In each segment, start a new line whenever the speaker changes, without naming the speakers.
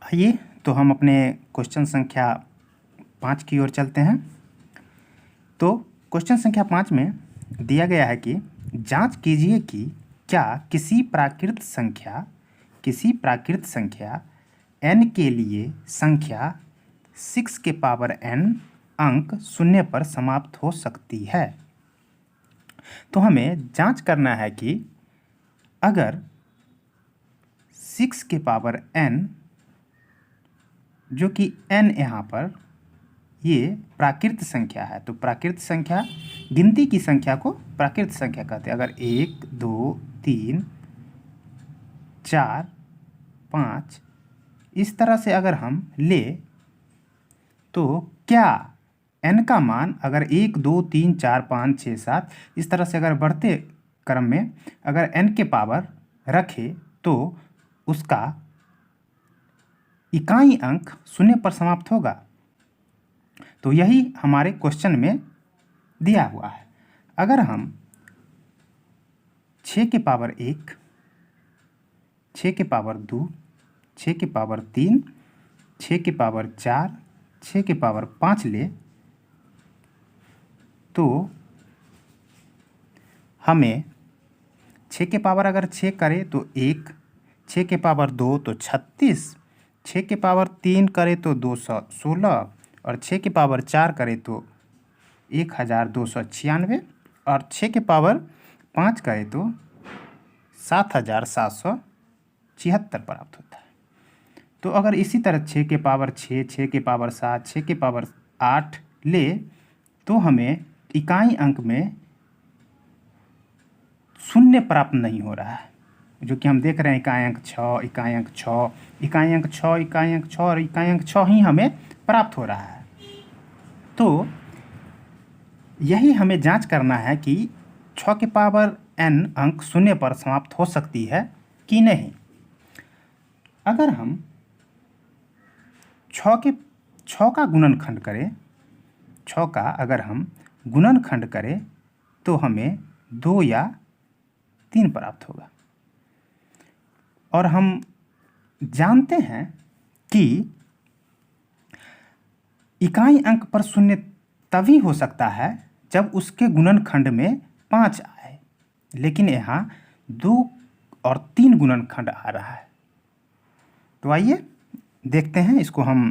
आइए तो हम अपने क्वेश्चन संख्या 5 की ओर चलते हैं। तो क्वेश्चन संख्या 5 में दिया गया है कि जांच कीजिए कि क्या किसी प्राकृत संख्या n के लिए संख्या 6 के पावर n अंक शून्य पर समाप्त हो सकती है। तो हमें जांच करना है कि अगर 6 के पावर n, जो कि n यहाँ पर ये प्राकृत संख्या है, तो प्राकृत संख्या गिनती की संख्या को प्राकृत संख्या कहते हैं। अगर 1 2 3 4 5 इस तरह से अगर हम ले तो क्या n का मान अगर 1 2 3 4 5 6 7 इस तरह से अगर बढ़ते क्रम में अगर n के पावर रखे तो उसका इकाई अंक शून्य पर समाप्त होगा। तो यही हमारे क्वेश्चन में दिया हुआ है। अगर हम 6 के पावर 1, 6 के पावर 2, 6 के पावर 3, 6 के पावर 4, 6 के पावर 5 ले तो हमें 6 के पावर अगर 6 करे तो 1, 6 के पावर 2 तो 36, 6 के पावर 3 करे तो 216 और 6 के पावर 4 करे तो 1296 और 6 के पावर 5 करे तो 7776 प्राप्त होता है। तो अगर इसी तरह 6 के पावर 6, 6 के पावर 7, 6 के पावर 8 ले तो हमें इकाई अंक में शून्य प्राप्त नहीं हो रहा है, जो कि हम देख रहे हैं इकाई अंक 6, इकाई अंक 6, इकाई अंक 6, इकाई अंक 6 और इकाई अंक 6 ही हमें प्राप्त हो रहा है। तो यही हमें जांच करना है कि 6 के पावर n अंक शून्य पर समाप्त हो सकती है कि नहीं। अगर हम 6 का गुणनखंड करें, 6 का अगर हम गुणनखंड करें तो हमें 2 या 3 प्राप्त होगा। और हम जानते हैं कि इकाई अंक पर शून्य तभी हो सकता है जब उसके गुणनखंड में 5 आए, लेकिन यहाँ 2 और 3 गुणनखंड आ रहा है। तो आइए देखते हैं इसको हम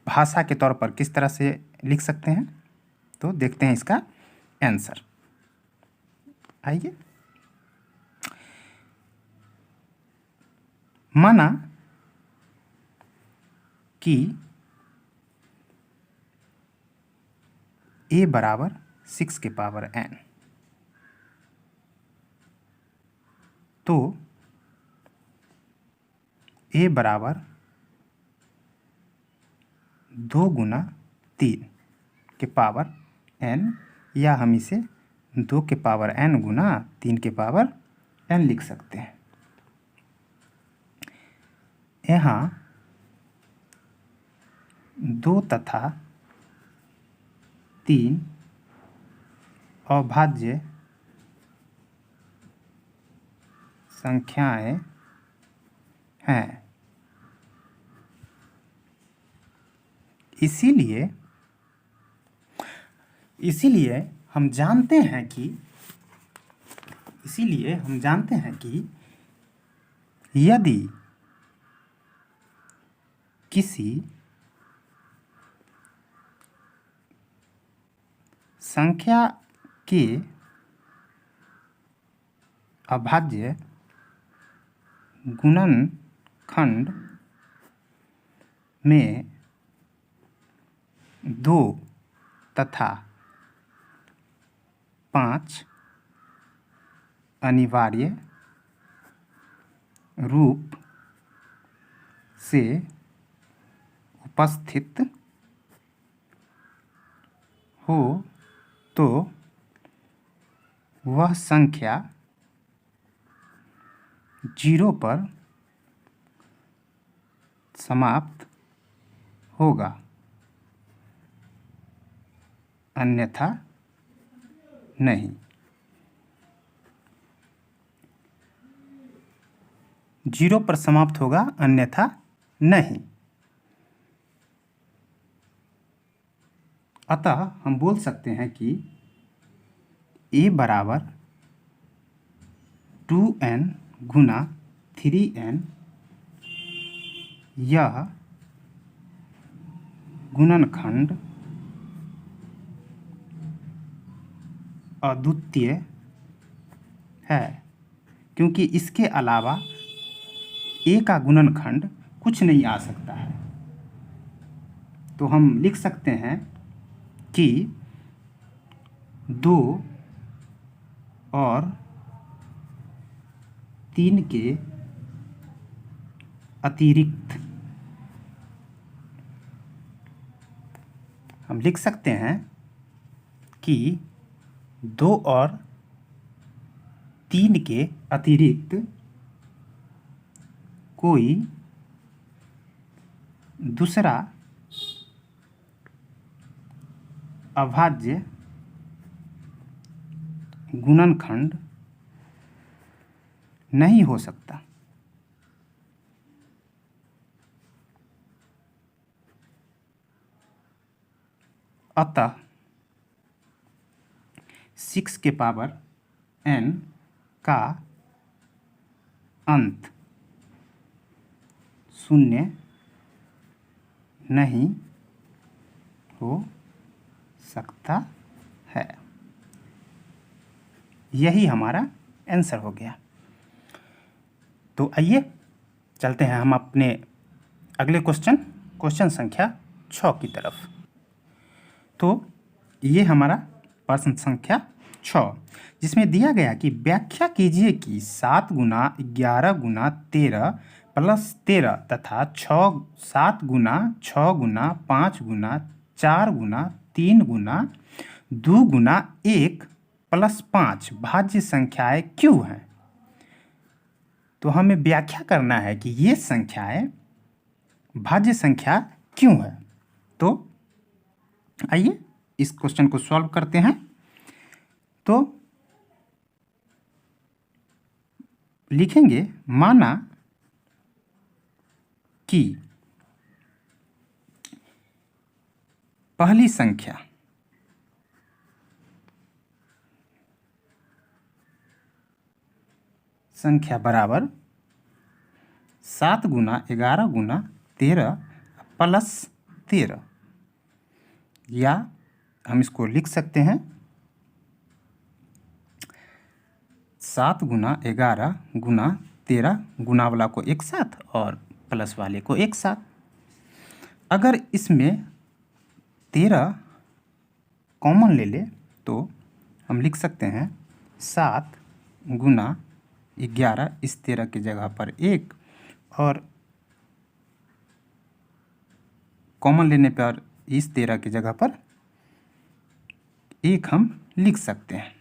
भाषा के तौर पर किस तरह से लिख सकते हैं। तो देखते हैं इसका आंसर। आइए, माना कि a बराबर 6 के पावर n, तो a बराबर 2 गुना 3 के पावर n, या हम इसे 2 के पावर n गुना 3 के पावर n लिख सकते हैं। यहाँ 2 तथा 3 अभाज्य संख्याएं हैं, इसीलिए हम जानते हैं कि यदि किसी संख्या के अभाज्य गुणनखंड में 2 तथा 5 अनिवार्य रूप से उपस्थित हो तो वह संख्या 0 पर समाप्त होगा, अन्यथा नहीं। 0 पर समाप्त होगा, अन्यथा नहीं। अतः हम बोल सकते हैं कि a बराबर 2n गुना 3n यह गुणनखंड अद्वितीय है, क्योंकि इसके अलावा a का गुणनखंड कुछ नहीं आ सकता है। तो हम लिख सकते हैं कि 2 और 3 के अतिरिक्त हम लिख सकते हैं कि 2 और 3 के अतिरिक्त कोई दूसरा अभाज्य गुणनखंड नहीं हो सकता। अतः 6 के पावर n का अंत शून्य नहीं हो सकता है। यही हमारा आंसर हो गया। तो आइए चलते हैं हम अपने अगले क्वेश्चन संख्या 6 की तरफ। तो ये हमारा प्रश्न संख्या 6, जिसमें दिया गया कि व्याख्या कीजिए कि 7 गुना 11 गुना 13 प्लस 13 तथा 7 गुना 6 गुना 5 गुना 4 गुना 3 गुना 2 गुना 1 प्लस 5 भाज्य संख्याएं क्यों हैं। तो हमें व्याख्या करना है कि ये संख्याएं भाज्य संख्या क्यों है। तो आइए इस क्वेश्चन को सॉल्व करते हैं। तो लिखेंगे, माना कि पहली संख्या बराबर 7 गुना 11 गुना 13 प्लस 13, या हम इसको लिख सकते हैं 7 गुना 11 गुना 13, गुना वाला को एक साथ और प्लस वाले को एक साथ। अगर इसमें 13 कॉमन ले ले तो हम लिख सकते हैं 7 गुना 11, इस 13 की जगह पर 1, और कॉमन लेने पर इस 13 की जगह पर 1 हम लिख सकते हैं।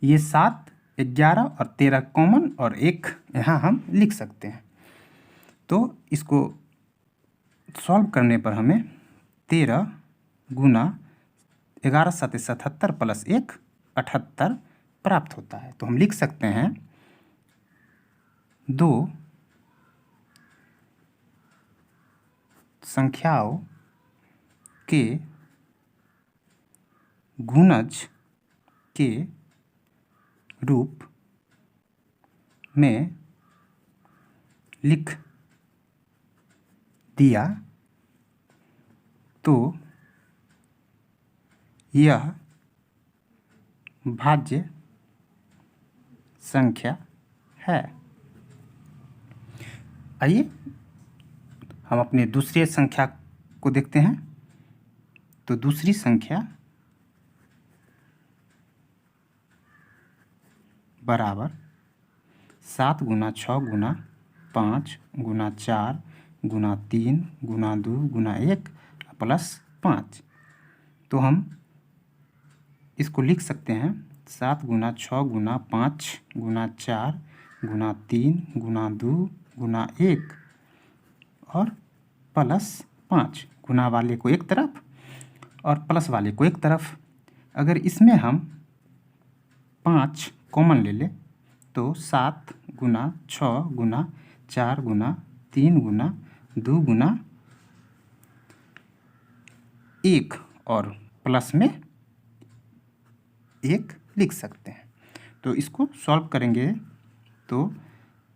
ये 7, 11 और 13 कॉमन और 1 यहाँ हम लिख सकते हैं। तो इसको सॉल्व करने पर हमें 13 गुना 11 7 77 प्लस 1 78 प्राप्त होता है। तो हम लिख सकते हैं 2 संख्याओं के गुणज के रूप में लिख दिया तो यह भाज्य संख्या है। आइए हम अपने दूसरी संख्या को देखते हैं। तो दूसरी संख्या बराबर 7 गुना 6 गुना 5 गुना 4 गुना 3 गुना 2 गुना 1 प्लस 5। तो हम इसको लिख सकते हैं 7 गुना 6 गुना 5 गुना 4 गुना 3 गुना 2 गुना 1 और प्लस 5, गुना वाले को एक तरफ और प्लस वाले को एक तरफ। अगर इसमें हम 5 कॉमन ले ले तो 7 गुना 6 गुना 4 गुना 3 गुना 2 गुना 1 और प्लस में 1 लिख सकते हैं। तो इसको सॉल्व करेंगे तो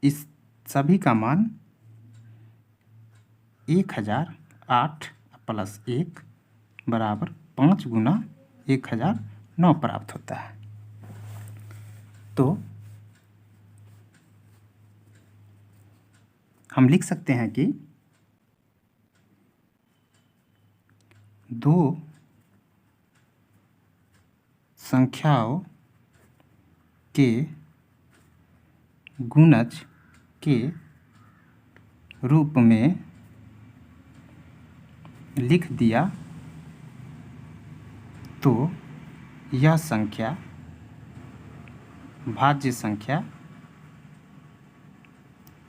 इस सभी का मान 1008 प्लस 1 बराबर 5 गुना 1009 प्राप्त होता है। तो हम लिख सकते हैं कि दो संख्याओं के गुणज के रूप में लिख दिया तो यह संख्या भाज्य संख्या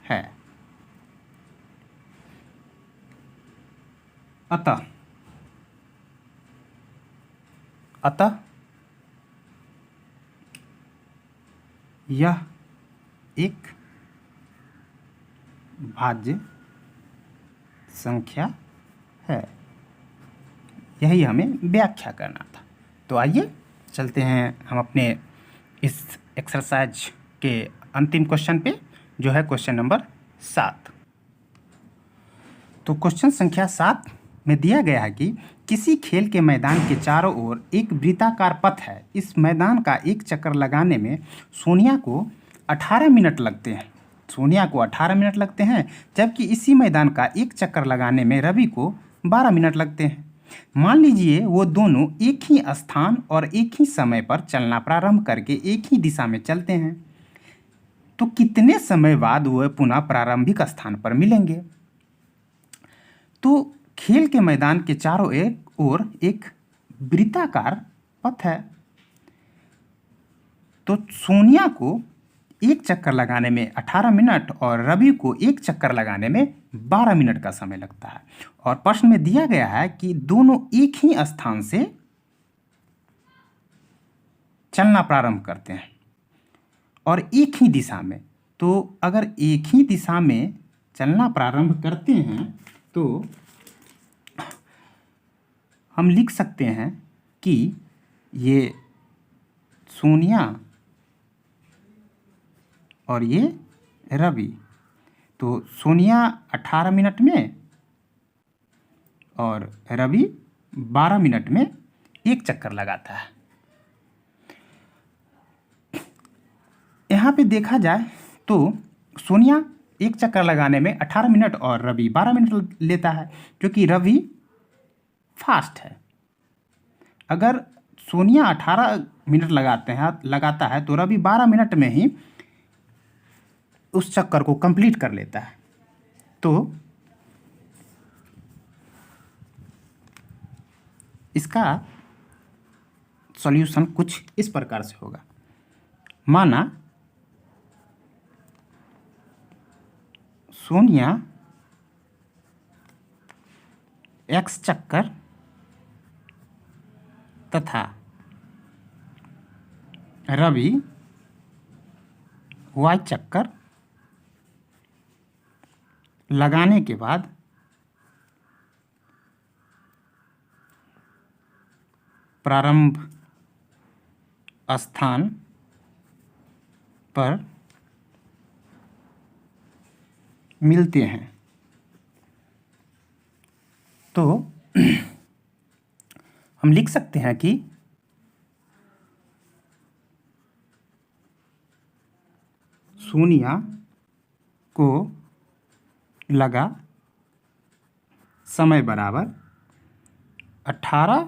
है। अतः यह एक भाज्य संख्या है। यही हमें व्याख्या करना था। तो आइए चलते हैं हम अपने इस एक्सरसाइज के अंतिम क्वेश्चन पे, जो है क्वेश्चन नंबर 7। तो क्वेश्चन संख्या 7 में दिया गया है कि किसी खेल के मैदान के चारों ओर एक वृत्ताकार पथ है। इस मैदान का एक चक्कर लगाने में सोनिया को 18 मिनट लगते हैं। सोनिया को 18 मिनट लगते हैं, जबकि इसी मैदान का एक चक्कर लगाने में रवि को 12 मिनट लगते हैं। मान लीजिए वो दोनों एक ही स्थान और एक ही समय पर चलना प्रारंभ करके एक ही दिशा में चलते हैं, तो कितने समय बाद वह पुनः प्रारंभिक स्थान पर मिलेंगे। तो खेल के मैदान के चारों ओर एक वृत्ताकार पथ है। तो सोनिया को एक चक्कर लगाने में 18 मिनट और रवि को एक चक्कर लगाने में 12 मिनट का समय लगता है। और प्रश्न में दिया गया है कि दोनों एक ही स्थान से चलना प्रारंभ करते हैं और एक ही दिशा में। तो अगर एक ही दिशा में चलना प्रारंभ करते हैं तो हम लिख सकते हैं कि ये सोनिया और ये रवि। तो सोनिया 18 मिनट में और रवि 12 मिनट में एक चक्कर लगाता है। यहाँ पे देखा जाए तो सोनिया एक चक्कर लगाने में 18 मिनट और रवि 12 मिनट लेता है, क्योंकि रवि फास्ट है। अगर सोनिया 18 मिनट लगाता है तो रवि 12 मिनट में ही उस चक्कर को कंप्लीट कर लेता है। तो इसका सॉल्यूशन कुछ इस प्रकार से होगा। माना सोनिया x चक्कर तथा रवि y चक्कर लगाने के बाद प्रारंभ स्थान पर मिलते हैं। तो हम लिख सकते हैं कि सोनिया को लगा समय बराबर 18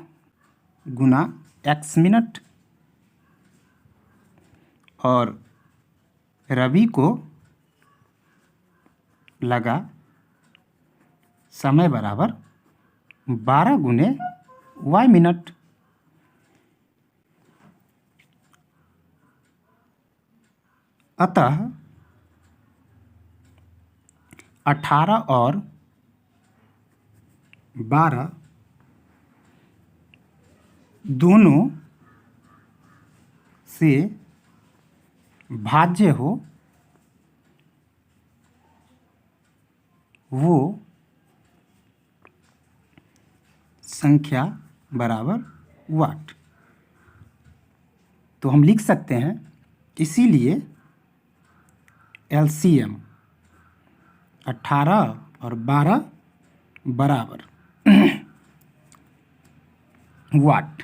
गुना x मिनट और रवि को लगा समय बराबर 12 गुने y मिनट। अतः 18 और 12 दोनों से भाज्य हो वो संख्या बराबर वाट। तो हम लिख सकते हैं इसीलिए एलसीएम 18 और 12 बराबर वाट।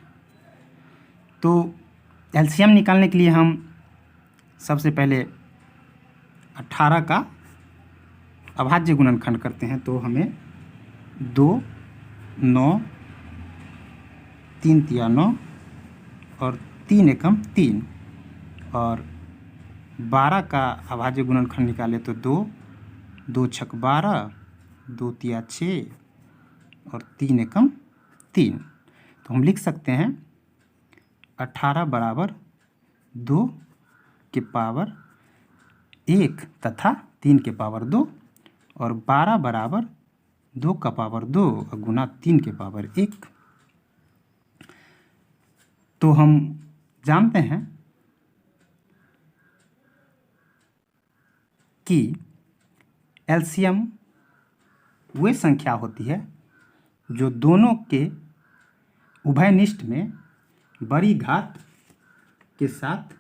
तो एलसीएम निकालने के लिए हम सबसे पहले 18 का अभाज्य गुणनखंड करते हैं। तो हमें 2, 9, 3 तिया 9 और 3 एकम 3, और 12 का अभाज्य गुणनखंड निकाले तो 2, 2 छक 12, 2 तिया 6 और 3 एकम 3। तो हम लिख सकते हैं 18 बराबर 2 के पावर 1 तथा 3 के पावर 2, और 12 बराबर 2 का पावर 2 गुना 3 के पावर 1। तो हम जानते हैं कि एलसीएम वे संख्या होती है जो दोनों के उभयनिष्ठ में बड़ी घात के साथ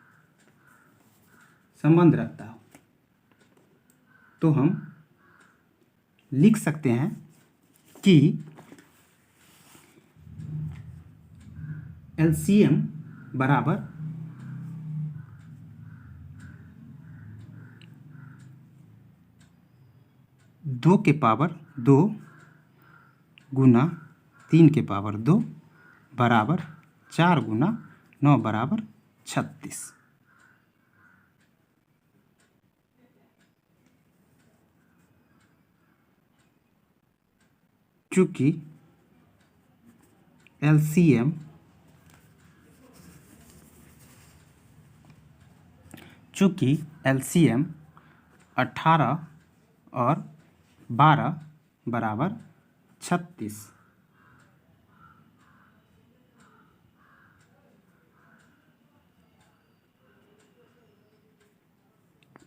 संबंध रखता हो। तो हम लिख सकते हैं कि एलसीएम बराबर 2 के पावर 2 गुना 3 के पावर 2 बराबर 4 गुना 9 बराबर 36। चूँकि एलसीएम 18 और 12 बराबर 36,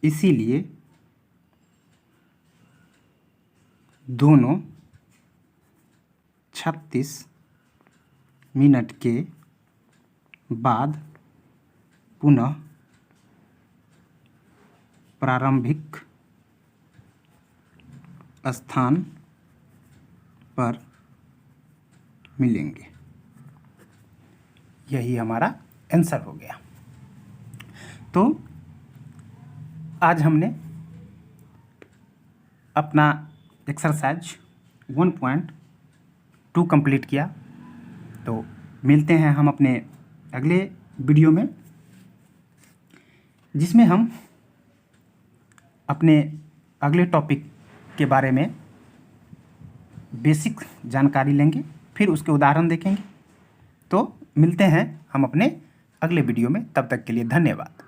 इसीलिए दोनों 36 मिनट के बाद पुनः प्रारंभिक स्थान पर मिलेंगे। यही हमारा आंसर हो गया। तो आज हमने अपना एक्सरसाइज 1.2 कंप्लीट किया। तो मिलते हैं हम अपने अगले वीडियो में, जिसमें हम अपने अगले टॉपिक के बारे में बेसिक जानकारी लेंगे, फिर उसके उदाहरण देखेंगे। तो मिलते हैं हम अपने अगले वीडियो में, तब तक के लिए धन्यवाद।